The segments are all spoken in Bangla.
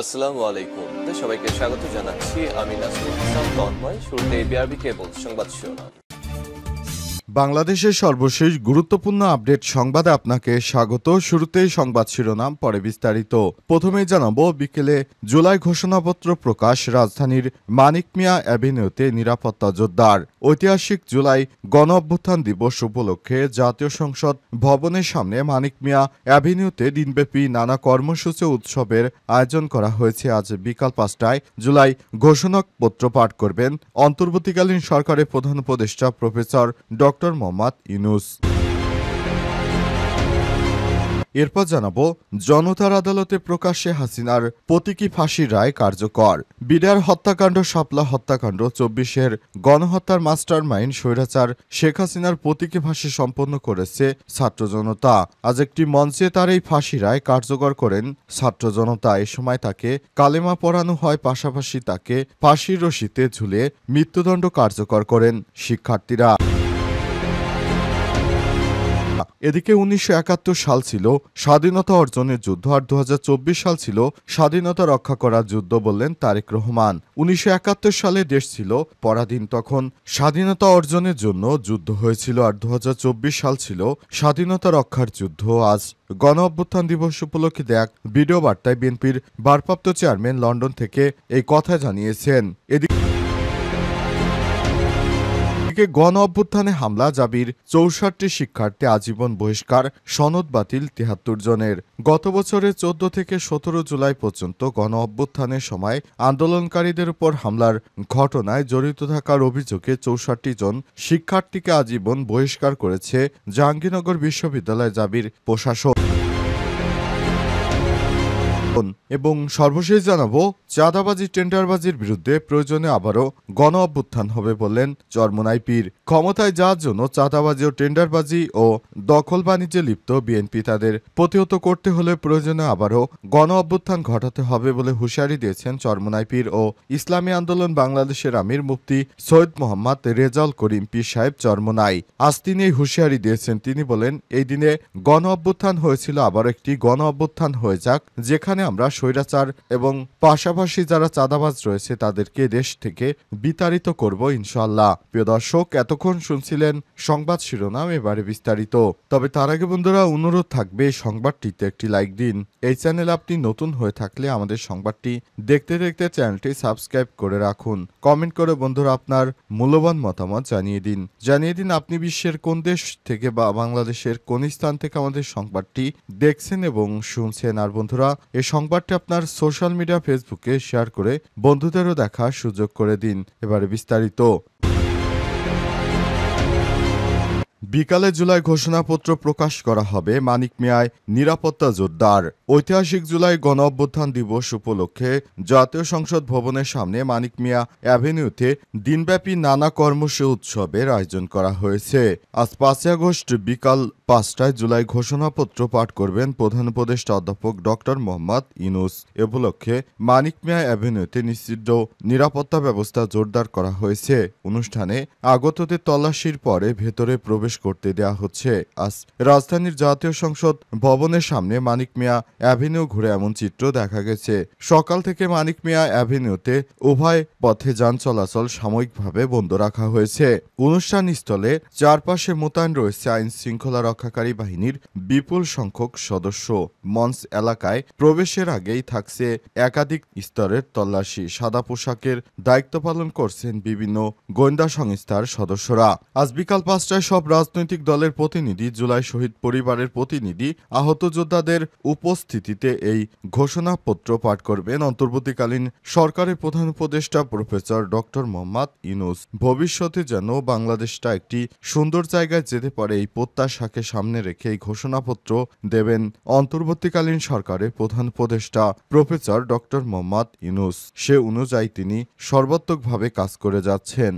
আসসালামু আলাইকুম। সবাইকে স্বাগত জানাচ্ছি। আমি নাসরুল ইসলাম তন্ময়। শুরুতে বিআরবি কেবল সংবাদ শিরোনাম। বাংলাদেশের সর্বশেষ গুরুত্বপূর্ণ আপডেট সংবাদে আপনাকে স্বাগত। শুরুতেই সংবাদ শিরোনাম, পরে বিস্তারিত। প্রথমেই জানাবো, বিকেলে জুলাই ঘোষণাপত্র প্রকাশ, রাজধানীর মানিক মিয়া অ্যাভিনিউতে নিরাপত্তা জোরদার। ঐতিহাসিক জুলাই গণ অভ্যুত্থান দিবস উপলক্ষে জাতীয় সংসদ ভবনের সামনে মানিক মিয়া অ্যাভিনিউতে দিনব্যাপী নানা কর্মসূচি উৎসবের আয়োজন করা হয়েছে। আজ বিকাল 5টায় জুলাই ঘোষণাপত্র পাঠ করবেন অন্তর্বর্তীকালীন সরকারের প্রধান উপদেষ্টা প্রফেসর ডক্টর মোহাম্মদ ইউনূস। এরপর জানাবো, জনতার আদালতে প্রকাশ্যে হাসিনার প্রতীকী ফাঁসির রায় কার্যকর। বিডার হত্যাকাণ্ড, শাপলা হত্যাকাণ্ড, 24-এর গণহত্যার মাস্টার মাইন্ড স্বৈরাচার শেখ হাসিনার প্রতীকী ফাঁসি সম্পন্ন করেছে ছাত্র জনতা। আজ একটি মঞ্চে তার এই ফাঁসি রায় কার্যকর করেন ছাত্র জনতা। এ সময় তাকে কালেমা পড়ানো হয়, পাশাপাশি তাকে ফাঁসির রশিতে ঝুলিয়ে মৃত্যুদণ্ড কার্যকর করেন শিক্ষার্থীরা। এদিকে 1971 সাল ছিল স্বাধীনতা অর্জনের যুদ্ধ, আর 2024 সাল ছিল স্বাধীনতা রক্ষা করার যুদ্ধ বললেন তারেক রহমান। 1971 সালে দেশ ছিল পরাধীন, তখন স্বাধীনতা অর্জনের জন্য যুদ্ধ হয়েছিল, আর 2024 সাল ছিল স্বাধীনতা রক্ষার যুদ্ধ। আজ গণ অভ্যুত্থান দিবস উপলক্ষে এক ভিডিও বার্তায় বিএনপির ভারপ্রাপ্ত চেয়ারম্যান লন্ডন থেকে এই কথা জানিয়েছেন। এদিকে গণ অভ্যুত্থানে হামলা, জাবির 64 শিক্ষার্থী আজীবন বহিষ্কার, সনদ বাতিল 73 জনের। গত বছরের 14 থেকে 17 জুলাই পর্যন্ত গণ অভ্যুত্থানের সময় আন্দোলনকারীদের উপর হামলার ঘটনায় জড়িত থাকার অভিযোগে 64 জন শিক্ষার্থীকে আজীবন বহিষ্কার করেছে জাহাঙ্গীরনগর বিশ্ববিদ্যালয় জাবির প্রশাসন। এবং সর্বশেষ জানাবো, চাঁদাবাজি টেন্ডারবাজির বিরুদ্ধে প্রয়োজনে আবারও গণ অভ্যুত্থান হবে বললেন চরমোনাই পীর। ক্ষমতায় যাওয়ার জন্য চাঁদাবাজি ও টেন্ডারবাজি ও দখল বাণিজ্যে লিপ্ত বিএনপি তাদের প্রতিহত করতে হলে প্রয়োজনে আবারও গণ অভ্যুত্থান ঘটাতে হবে বলে হুঁশিয়ারি দিয়েছেন চরমোনাই পীর ও ইসলামী আন্দোলন বাংলাদেশের আমির মুফতি সৈয়দ মোহাম্মদ রেজাউল করিম পীর সাহেব চরমোনাই। আজ তিনি এই হুঁশিয়ারি দিয়েছেন। তিনি বলেন, এই দিনে গণ অভ্যুত্থান হয়েছিল, আবার একটি গণ অভ্যুত্থান হয়ে যাক, যেখানে আমরা স্বৈরাচার এবং পাশাপাশি যারা চাঁদাবাজ রয়েছে তাদেরকে দেশ থেকে বিতাড়িত করব ইনশাআল্লাহ। প্রিয় দর্শক, এতক্ষণ শুনছিলেন সংবাদ শিরোনাম, এবারে বিস্তারিত। তবে তার আগে বন্ধুরা, অনুরোধ থাকবে এই সংবাদটিতে একটি লাইক দিন। এই চ্যানেল আপনি নতুন হয়ে থাকলে আমাদের সংবাদটি দেখতে দেখতে চ্যানেলটি সাবস্ক্রাইব করে রাখুন। কমেন্ট করে বন্ধুরা আপনার মূল্যবান মতামত জানিয়ে দিন আপনি বিশ্বের কোন দেশ থেকে বা বাংলাদেশের কোন স্থান থেকে আমাদের সংবাদটি দেখছেন এবং শুনছেন। আর বন্ধুরা, এই সংবাদটি আপনার সোশ্যাল মিডিয়া ফেসবুকে শেয়ার করে বন্ধুদেরও দেখার সুযোগ করে দিন। এবারে বিস্তারিত। বিকালে জুলাই ঘোষণাপত্র প্রকাশ করা হবে, মানিক মিয়ায় নিরাপত্তা জোরদার। ঐতিহাসিক জুলাই গণ অভ্যুত্থান দিবস উপলক্ষে জাতীয় সংসদ ভবনের সামনে মানিক মিয়া অ্যাভিনিউতে দিনব্যাপী নানা কর্মসূচি উৎসবের আয়োজন করা হয়েছে। আজ 5 আগস্ট বিকাল 5টায় জুলাই ঘোষণাপত্র পাঠ করবেন প্রধান উপদেষ্টা অধ্যাপক ডক্টর মোহাম্মদ ইউনূস। এ উপলক্ষে মানিক মিয়া অ্যাভিনিউতে নিশ্চিত নিরাপত্তা ব্যবস্থা জোরদার করা হয়েছে। অনুষ্ঠানে আগতদের তল্লাশির পরে ভেতরে প্রবেশ করতে দেয়া হচ্ছে। আজ রাজধানীর জাতীয় সংসদ ভবনের সামনে মানিক মিয়া অ্যাভিনিউ ঘুরে এমন চিত্র দেখা গেছে। সকাল থেকে মানিক মিয়া অ্যাভিনিউতে উভয় পথে যান চলাচল সাময়িকভাবে বন্ধ রাখা হয়েছে। অনুষ্ঠান স্থলে চারপাশে মোতায়েন রয়েছে আইন শৃঙ্খলা রক্ষাকারী বাহিনীর বিপুল সংখ্যক সদস্য। মঞ্চ এলাকায় প্রবেশের আগেই থাকছে একাধিক স্তরের তল্লাশি। সাদা পোশাকের দায়িত্ব পালন করছেন বিভিন্ন গোয়েন্দা সংস্থার সদস্যরা। আজ বিকাল 5টায় সব রাজনৈতিক দলের প্রতিনিধি, জুলাই শহীদ পরিবারের প্রতিনিধি, আহত যোদ্ধাদের উপস্থিতিতে এই ঘোষণাপত্র পাঠ করবেন অন্তর্বর্তীকালীন সরকারের প্রধান উপদেষ্টা প্রফেসর ডক্টর মোহাম্মদ ইউনূস। ভবিষ্যতে যেন বাংলাদেশটা একটি সুন্দর জায়গায় যেতে পারে, এই প্রত্যাশাকে সামনে রেখে এই ঘোষণাপত্র দেবেন অন্তর্বর্তীকালীন সরকারের প্রধান উপদেষ্টা প্রফেসর ডক্টর মোহাম্মদ ইউনূস। সে অনুযায়ী তিনি সর্বাত্মকভাবে কাজ করে যাচ্ছেন।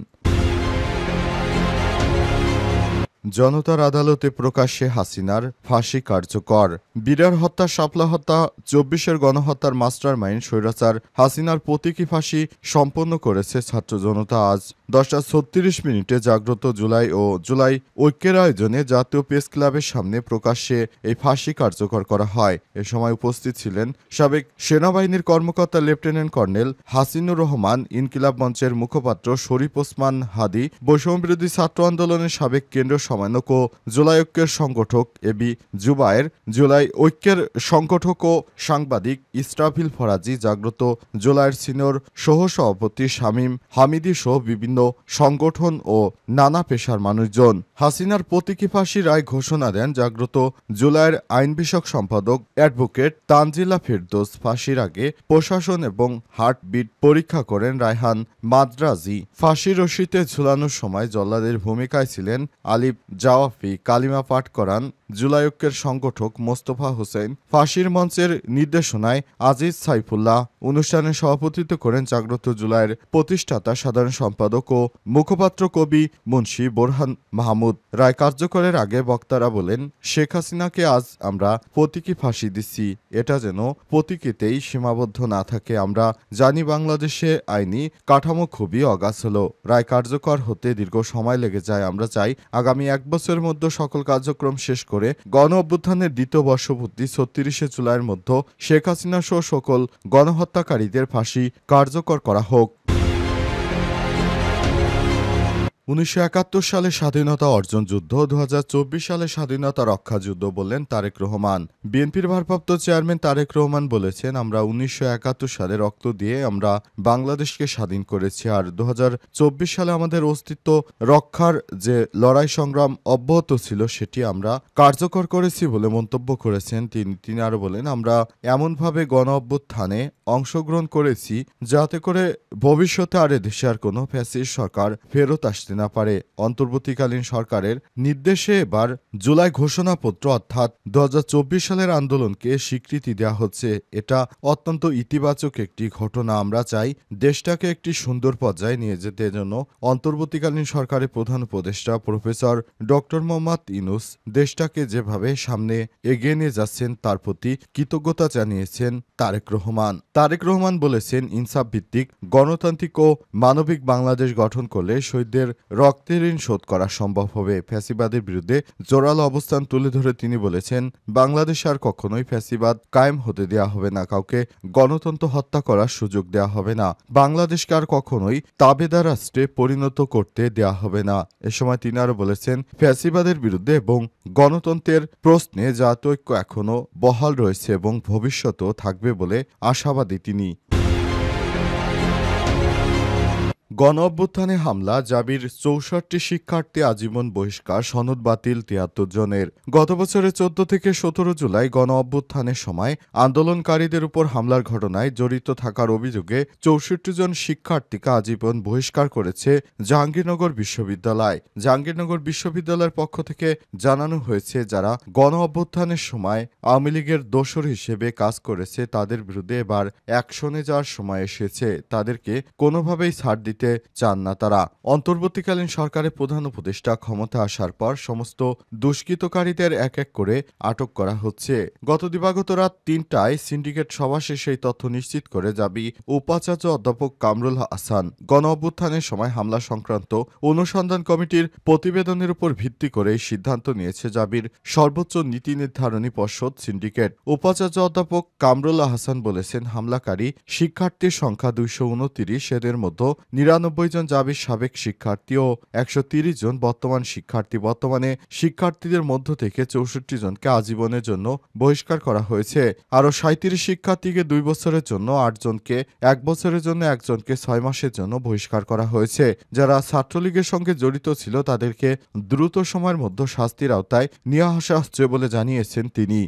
জনতার আদালতে প্রকাশ্যে হাসিনার ফাঁসি কার্যকর। বিরার হত্যা, শাপলা হত্যা, ২৪-এর গণহত্যার মাস্টারমাইন্ড স্বৈরাচার হাসিনার প্রতীকী ফাঁসি সম্পন্ন করেছে ছাত্র জনতা। আজ 10:36 জাগ্রত জুলাই ও জুলাই ঐক্যের আয়োজনে জাতীয় প্রেস ক্লাবের সামনে প্রকাশ্যে এই ফাঁসি কার্যকর করা হয়। এ সময় উপস্থিত ছিলেন সাবেক সেনাবাহিনীর কর্মকর্তা লেফটেন্যান্ট কর্নেল হাসিনুর রহমান, ইনকিলাব মঞ্চের মুখপাত্র শরীফ ওসমান হাদি, বৈষম্যবিরোধী ছাত্র আন্দোলনের সাবেক কেন্দ্রীয় সমন্বয়ক ও জুলাই ঐক্যের সংগঠক এবি জুবায়ের, জুলাই ঐক্যের সংগঠক ও সাংবাদিক ইসরাফিল ফরাজি, জাগ্রত জুলাইয়ের সিনিয়র সহসভাপতি শামীম হামিদি সহ বিভিন্ন সংগঠন ও নানা পেশার মানুষজন। হাসিনার প্রতীকী ফাঁসির রায় ঘোষণা দেন জাগ্রত জুলাইয়ের আইন বিষয়ক সম্পাদক অ্যাডভোকেট তানজিলা ফেরদৌস। ফাঁসির আগে প্রশাসন এবং হার্টবিট পরীক্ষা করেন রায়হান মাদ্রাজি। ফাঁসির রশিতে ঝুলানোর সময় জল্লাদের ভূমিকায় ছিলেন আলিফ জাওয়াফি। কালিমা পাঠ করান জুলাই ঐক্যের সংগঠক মোস্তফা হোসেন। ফাঁসির মঞ্চের নির্দেশনায় আজিজ সাইফুল্লাহ। অনুষ্ঠানে সভাপতিত্ব করেন জাগ্রত জুলাইয়ের প্রতিষ্ঠাতা সাধারণ সম্পাদক ও মুখপাত্র কবি মুন্সি বোরহান মাহমুদ। রায় কার্যকরের আগে বক্তারা বলেন, শেখ হাসিনাকে আজ আমরা প্রতীকী ফাঁসি দিচ্ছি, এটা যেন প্রতীকীতেই সীমাবদ্ধ না থাকে। আমরা জানি বাংলাদেশে আইনি কাঠামো খুবই অগাছল, রায় কার্যকর হতে দীর্ঘ সময় লেগে যায়। আমরা চাই আগামী 1 বছরের মধ্যে সকল কার্যক্রম শেষ করে গণ অভ্যুত্থানের দ্বিতীয় বর্ষপূর্তি ৩৬শে জুলাইয়ের মধ্যে শেখ হাসিনা সহ সকল গণহত্যাকারীদের ফাঁসি কার্যকর করা হোক। ১৯৭১ সালে স্বাধীনতা অর্জন যুদ্ধ, ২০২৪ সালে স্বাধীনতা রক্ষা যুদ্ধ বললেন তারেক রহমান। বিএনপির ভারপ্রাপ্ত চেয়ারম্যান তারেক রহমান বলেছেন, আমরা ১৯৭১ সালে রক্ত দিয়ে আমরা বাংলাদেশকে স্বাধীন করেছি, আর ২০২৪ সালে আমাদের অস্তিত্ব রক্ষার যে লড়াই সংগ্রাম অব্যাহত ছিল সেটি আমরা কার্যকর করেছি বলে মন্তব্য করেছেন তিনি আরও বলেন, আমরা এমনভাবে গণ অভ্যুত্থানে অংশগ্রহণ করেছি যাতে করে ভবিষ্যতে আর এদেশে আর কোনো ফ্যাসিস্ট সরকার ফেরত আসতে না পারে। অন্তর্বর্তীকালীন সরকারের নির্দেশে এবার জুলাই ঘোষণাপত্র অর্থাৎ ২০২৪ সালের আন্দোলনকে স্বীকৃতি দেওয়া হচ্ছে। এটা অত্যন্ত ইতিবাচক একটি ঘটনা। আমরা চাই দেশটাকে একটি সুন্দর পর্যায়ে নিয়ে যেতে। জন্য অন্তর্বর্তীকালীন সরকারের প্রধান উপদেষ্টা প্রফেসর ডক্টর মোহাম্মদ ইউনূস দেশটাকে যেভাবে সামনে এগিয়ে নিয়ে যাচ্ছেন তার প্রতি কৃতজ্ঞতা জানিয়েছেন তারেক রহমান। তারেক রহমান বলেছেন, ইনসাফ ভিত্তিক গণতান্ত্রিক ও মানবিক বাংলাদেশ গঠন করলে শহীদদের রক্তের ঋণ শোধ করা সম্ভব হবে। ফ্যাসিবাদের বিরুদ্ধে জোরালো অবস্থান তুলে ধরে তিনি বলেছেন, বাংলাদেশে আর কখনোই ফ্যাসিবাদ কায়েম হতে দেওয়া হবে না, কাউকে গণতন্ত্র হত্যা করার সুযোগ দেওয়া হবে না, বাংলাদেশকে আর কখনোই তাবেদার রাষ্ট্রে পরিণত করতে দেওয়া হবে না। এ সময় তিনি আরও বলেছেন, ফ্যাসিবাদের বিরুদ্ধে এবং গণতন্ত্রের প্রশ্নে জাতীয় ঐক্য এখনও বহাল রয়েছে এবং ভবিষ্যতেও থাকবে বলে আশাবাদী তিনি। গণ অভ্যুত্থানে হামলা, জাবির ৬৪ শিক্ষার্থী আজীবন বহিষ্কার, সনদ বাতিল ৭৩ জনের। গত বছরের ১৪ থেকে ১৭ জুলাই গণ অভ্যুত্থানের সময় আন্দোলনকারীদের উপর হামলার ঘটনায় জড়িত থাকার অভিযোগে ৬৪ জন শিক্ষার্থীকে আজীবন বহিষ্কার করেছে জাহাঙ্গীরনগর বিশ্ববিদ্যালয়। জাহাঙ্গীরনগর বিশ্ববিদ্যালয়ের পক্ষ থেকে জানানো হয়েছে, যারা গণ অভ্যুত্থানের সময় আওয়ামী লীগের দোসর হিসেবে কাজ করেছে তাদের বিরুদ্ধে এবার অ্যাকশনে যাওয়ার সময় এসেছে। তাদেরকে কোনোভাবেই ছাড় দিতে চান না তারা। অন্তর্বর্তীকালীন সরকারের প্রধান উপদেষ্টা ক্ষমতা আসার পর সমস্ত দুষ্কৃতকারীদের এক এক করে আটক করা হচ্ছে। গত দিবাগত রাত ৩টায় সিন্ডিকেট সভা শেষে এই তথ্য নিশ্চিত করে জাবি উপাচার্য অধ্যাপক কামরুল হাসান। গণ অভ্যুত্থানের সময় হামলা সংক্রান্ত অনুসন্ধান কমিটির প্রতিবেদনের উপর ভিত্তি করে এই সিদ্ধান্ত নিয়েছে জাবির সর্বোচ্চ নীতি নির্ধারণী পর্ষদ সিন্ডিকেট। উপাচার্য অধ্যাপক কামরুল হাসান বলেছেন, হামলাকারী শিক্ষার্থীর সংখ্যা ২২৯, এদের মধ্যে ৯৯ জন জাবির সাবেক শিক্ষার্থী ও ১৩০ জন বর্তমান শিক্ষার্থী। বর্তমানে শিক্ষার্থীদের মধ্য থেকে ৬৪ জনকে আজীবনের জন্য বহিষ্কার করা হয়েছে। আরও ৩৭ শিক্ষার্থীকে ২ বছরের জন্য, ৮ জনকে ১ বছরের জন্য, ১ জনকে ৬ মাসের জন্য বহিষ্কার করা হয়েছে। যারা ছাত্রলীগের সঙ্গে জড়িত ছিল তাদেরকে দ্রুত সময়ের মধ্যে শাস্তির আওতায় নিয়ে আসা হচ্ছে বলে জানিয়েছেন তিনি।